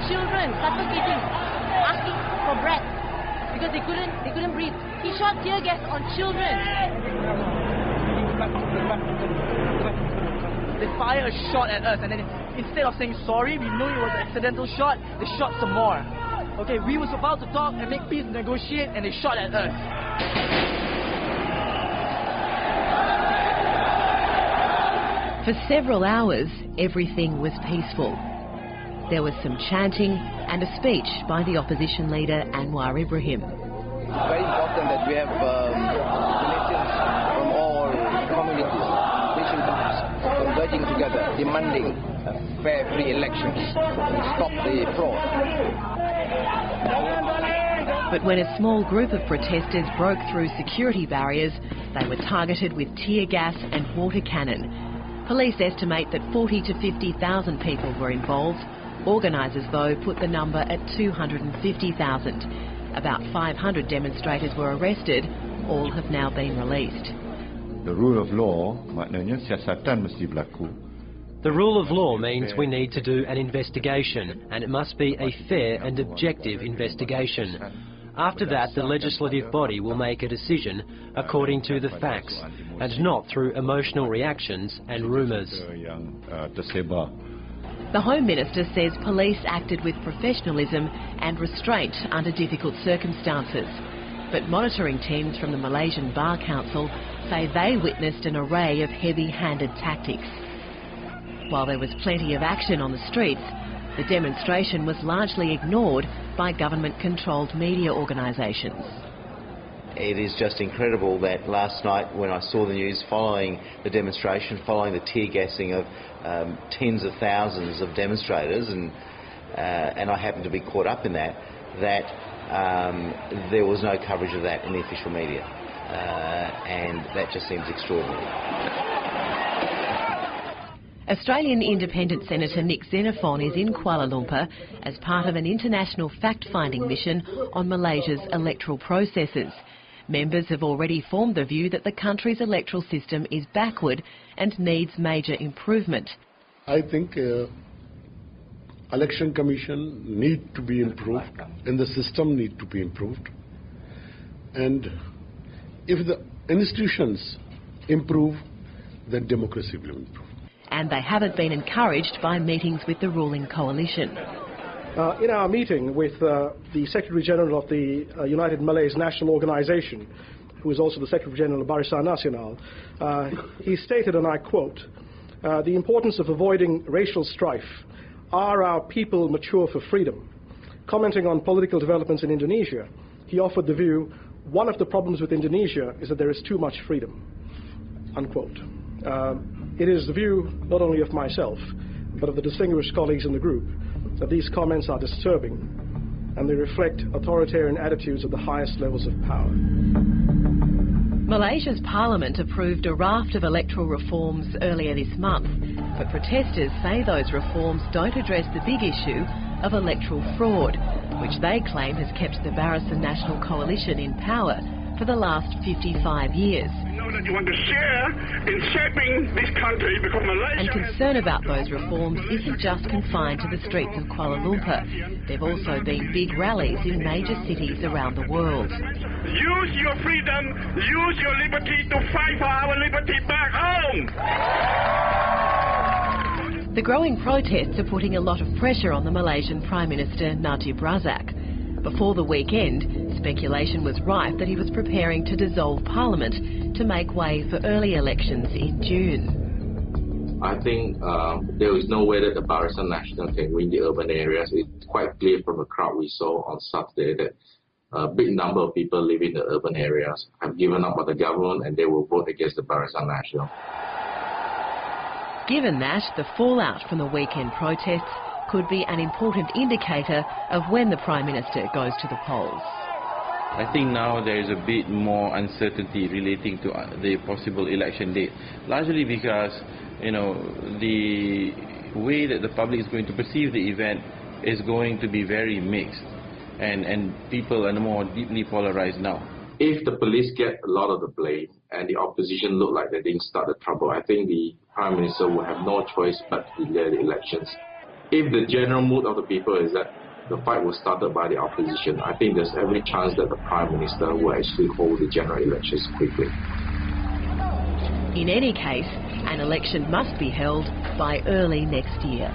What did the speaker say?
children suffocating, asking for breath because they couldn't breathe. He shot tear gas on children. They fired a shot at us, and then instead of saying sorry, we know it was an accidental shot, they shot some more. Okay, we was about to talk and make peace and negotiate, and they shot at us. For several hours, everything was peaceful. There was some chanting and a speech by the opposition leader Anwar Ibrahim. It's very important that we have Malaysians from all communities, Malaysian groups, converging together, demanding fair, free elections and stop the fraud. But when a small group of protesters broke through security barriers, they were targeted with tear gas and water cannon. Police estimate that 40,000 to 50,000 people were involved. Organisers, though, put the number at 250,000. About 500 demonstrators were arrested. All have now been released. The rule of law, maknanya siasatan mesti berlaku. The rule of law means we need to do an investigation, and it must be a fair and objective investigation. After that, the legislative body will make a decision according to the facts, and not through emotional reactions and rumours. The Home Minister says police acted with professionalism and restraint under difficult circumstances. But monitoring teams from the Malaysian Bar Council say they witnessed an array of heavy-handed tactics. While there was plenty of action on the streets, the demonstration was largely ignored by government-controlled media organisations. It is just incredible that last night when I saw the news following the demonstration, following the tear gassing of tens of thousands of demonstrators, and I happened to be caught up in that, there was no coverage of that in the official media. And that just seems extraordinary. Australian Independent Senator Nick Xenophon is in Kuala Lumpur as part of an international fact-finding mission on Malaysia's electoral processes. Members have already formed the view that the country's electoral system is backward and needs major improvement. I think election commission need to be improved and the system need to be improved. And if the institutions improve, then democracy will improve. And they haven't been encouraged by meetings with the ruling coalition. In our meeting with the Secretary General of the United Malays National Organisation, who is also the Secretary General of BERSIH Nasional, he stated, and I quote, "The importance of avoiding racial strife. Are our people mature for freedom?" Commenting on political developments in Indonesia, he offered the view, "One of the problems with Indonesia is that there is too much freedom." Unquote. It is the view not only of myself, but of the distinguished colleagues in the group, that these comments are disturbing and they reflect authoritarian attitudes at the highest levels of power. Malaysia's parliament approved a raft of electoral reforms earlier this month, but protesters say those reforms don't address the big issue of electoral fraud, which they claim has kept the BERSIH National Coalition in power for the last 55 years. That you want to share in shaping this country, because Malaysia... And concern about those reforms isn't just confined to the streets of Kuala Lumpur. There have also been big rallies in major cities around the world. Use your freedom, use your liberty to fight for our liberty back home! The growing protests are putting a lot of pressure on the Malaysian Prime Minister Najib Razak. Before the weekend, speculation was rife that he was preparing to dissolve Parliament to make way for early elections in June. I think there is no way that the BERSIH National can win the urban areas. It's quite clear from the crowd we saw on Saturday that a big number of people living in the urban areas have given up on the government and they will vote against the BERSIH National. Given that, the fallout from the weekend protests could be an important indicator of when the Prime Minister goes to the polls. I think now there is a bit more uncertainty relating to the possible election date, largely because, you know, the way that the public is going to perceive the event is going to be very mixed, and people are more deeply polarized now. If the police get a lot of the blame and the opposition look like they didn't start the trouble, I think the Prime Minister will have no choice but to declare the elections. if the general mood of the people is that the fight was started by the opposition, I think there's every chance that the Prime Minister will actually hold the general elections quickly. In any case, an election must be held by early next year.